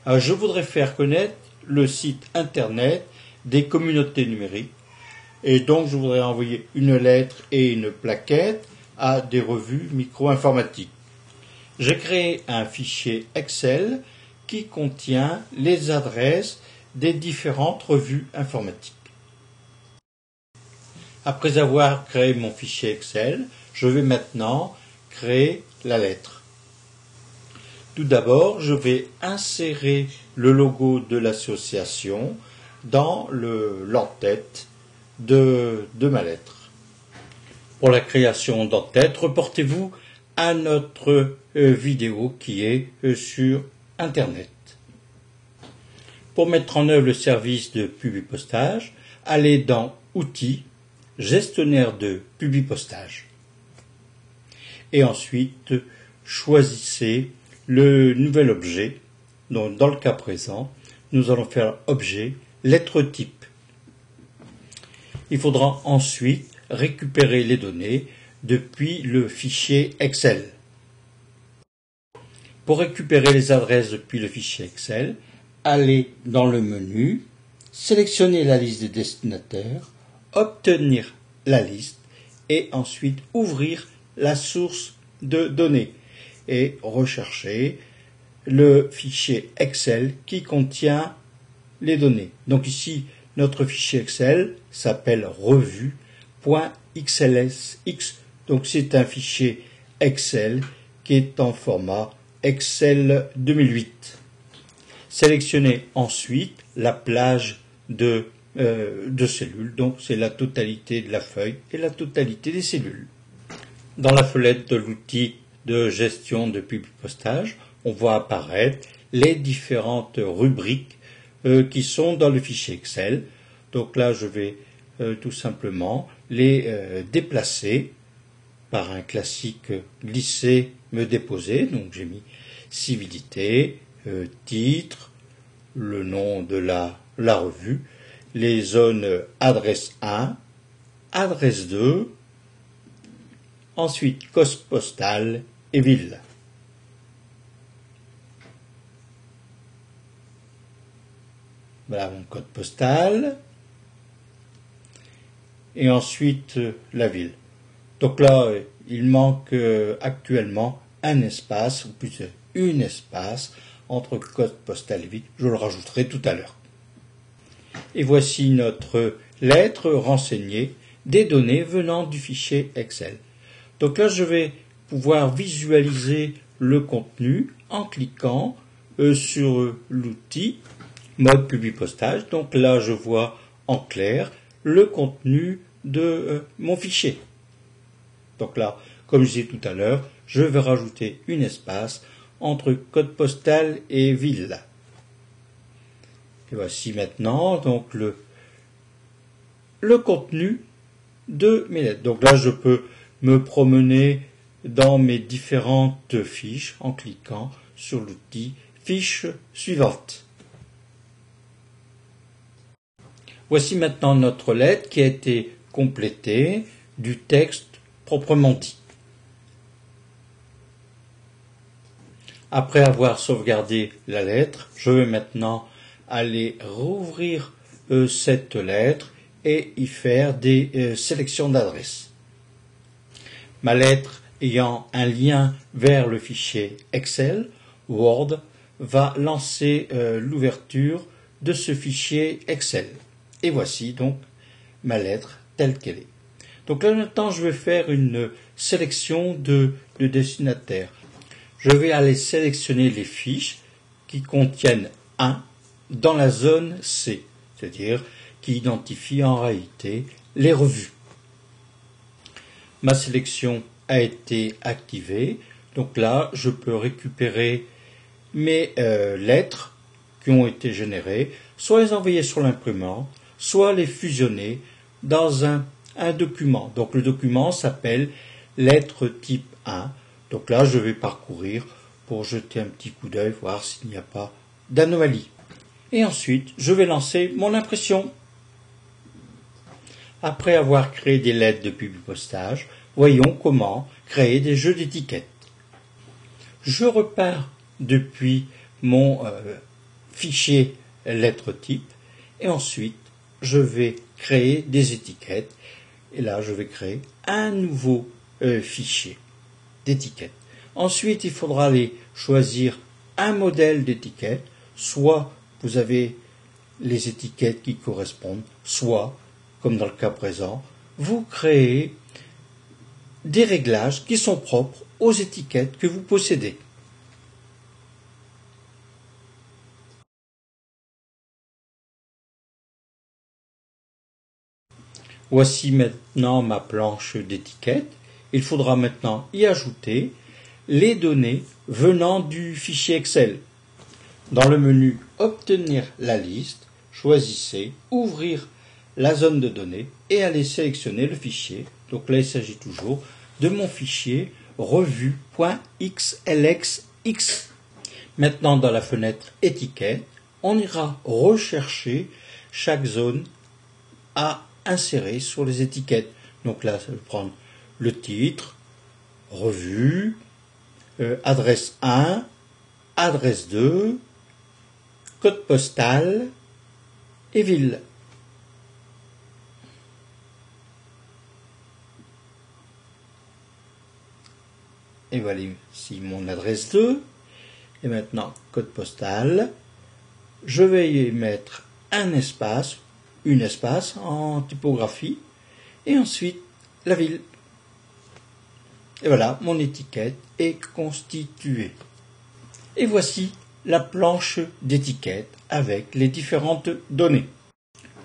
Alors, je voudrais faire connaître le site internet des communautés numériques et donc je voudrais envoyer une lettre et une plaquette à des revues micro-informatiques. J'ai créé un fichier Excel qui contient les adresses des différentes revues informatiques. Après avoir créé mon fichier Excel, je vais maintenant créer la lettre. Tout d'abord, je vais insérer le logo de l'association dans l'entête de ma lettre. Pour la création d'entête, reportez-vous à notre vidéo qui est sur Internet. Pour mettre en œuvre le service de Publipostage, allez dans Outils, Gestionnaire de Publipostage. Et ensuite, choisissez le nouvel objet. Donc, dans le cas présent, nous allons faire objet lettre type. Il faudra ensuite récupérer les données depuis le fichier Excel. Pour récupérer les adresses depuis le fichier Excel, allez dans le menu, sélectionnez la liste des destinataires, obtenir la liste et ensuite ouvrir la source de données et rechercher le fichier Excel qui contient les données. Donc ici, notre fichier Excel s'appelle revue.xlsx. Donc c'est un fichier Excel qui est en format Excel 2008. Sélectionnez ensuite la plage de cellules, donc c'est la totalité de la feuille et la totalité des cellules. Dans la fenêtre de l'outil de gestion de Publipostage, on voit apparaître les différentes rubriques qui sont dans le fichier Excel. Donc là, je vais tout simplement les déplacer par un classique glisser, me déposer. Donc j'ai mis civilité, titre, le nom de la revue, les zones adresse 1, adresse 2, ensuite code postal et ville. Voilà mon code postal. Et ensuite la ville. Donc là, il manque actuellement un espace, ou plus une espace, entre code postal et ville. Je le rajouterai tout à l'heure. Et voici notre lettre renseignée des données venant du fichier Excel. Donc là, je vais pouvoir visualiser le contenu en cliquant sur l'outil mode Publipostage. Donc là, je vois en clair le contenu de mon fichier. Donc là, comme je disais tout à l'heure, je vais rajouter un espace entre code postal et ville. Et voici maintenant donc le contenu de mes lettres. Donc là, je peux me promener dans mes différentes fiches en cliquant sur l'outil fiche suivante. Voici maintenant notre lettre qui a été complétée du texte proprement dit. Après avoir sauvegardé la lettre, je vais maintenant aller rouvrir cette lettre et y faire des sélections d'adresses. Ma lettre ayant un lien vers le fichier Excel, Word va lancer l'ouverture de ce fichier Excel. Et voici donc ma lettre telle qu'elle est. Donc là maintenant je vais faire une sélection de destinataire. Je vais aller sélectionner les fiches qui contiennent 1 dans la zone C, c'est-à-dire qui identifie en réalité les revues. Ma sélection a été activée, donc là je peux récupérer mes lettres qui ont été générées, soit les envoyer sur l'imprimante, soit les fusionner dans un document. Donc le document s'appelle lettre type 1. Donc là, je vais parcourir pour jeter un petit coup d'œil, voir s'il n'y a pas d'anomalie. Et ensuite, je vais lancer mon impression. Après avoir créé des lettres de Publipostage, voyons comment créer des jeux d'étiquettes. Je repars depuis mon fichier lettre type et ensuite je vais créer des étiquettes et là je vais créer un nouveau fichier d'étiquettes. Ensuite il faudra aller choisir un modèle d'étiquette, soit vous avez les étiquettes qui correspondent, soit, comme dans le cas présent, vous créez des réglages qui sont propres aux étiquettes que vous possédez. Voici maintenant ma planche d'étiquette. Il faudra maintenant y ajouter les données venant du fichier Excel. Dans le menu Obtenir la liste, choisissez Ouvrir la zone de données et allez sélectionner le fichier. Donc là, il s'agit toujours de mon fichier revue.xlxx. Maintenant, dans la fenêtre Étiquette, on ira rechercher chaque zone à insérer sur les étiquettes. Donc là, ça va prendre le titre, revue, adresse 1, adresse 2, code postal et ville. Et voilà ici mon adresse 2. Et maintenant, code postal. Je vais y mettre un espace, une espace en typographie. Et ensuite, la ville. Et voilà, mon étiquette est constituée. Et voici la planche d'étiquette avec les différentes données.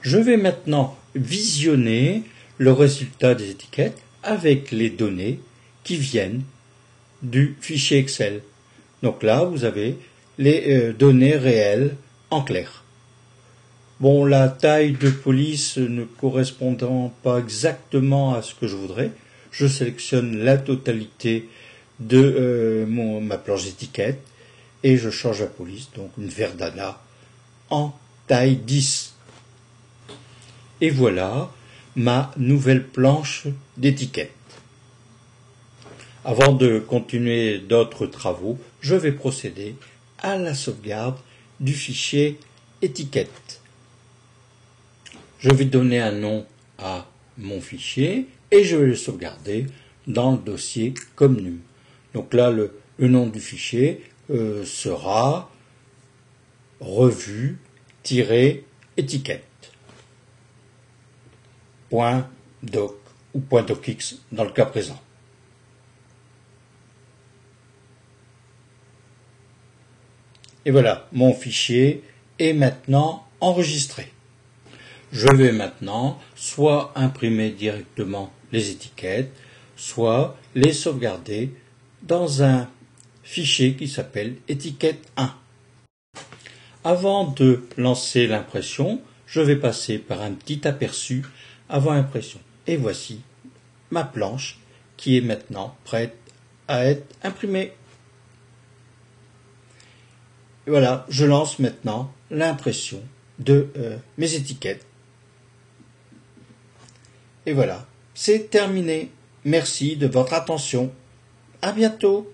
Je vais maintenant visionner le résultat des étiquettes avec les données qui viennent du fichier Excel. Donc là, vous avez les données réelles en clair. Bon, la taille de police ne correspondant pas exactement à ce que je voudrais, je sélectionne la totalité de ma planche d'étiquette et je change la police, donc une Verdana en taille 10. Et voilà ma nouvelle planche d'étiquette. Avant de continuer d'autres travaux, je vais procéder à la sauvegarde du fichier étiquette. Je vais donner un nom à mon fichier et je vais le sauvegarder dans le dossier comme num. Donc là, le nom du fichier sera revue-étiquette. .doc ou .docx dans le cas présent. Et voilà, mon fichier est maintenant enregistré. Je vais maintenant soit imprimer directement les étiquettes, soit les sauvegarder dans un fichier qui s'appelle étiquette 1. Avant de lancer l'impression, je vais passer par un petit aperçu avant impression. Et voici ma planche qui est maintenant prête à être imprimée. Et voilà, je lance maintenant l'impression de mes étiquettes. Et voilà, c'est terminé. Merci de votre attention. À bientôt.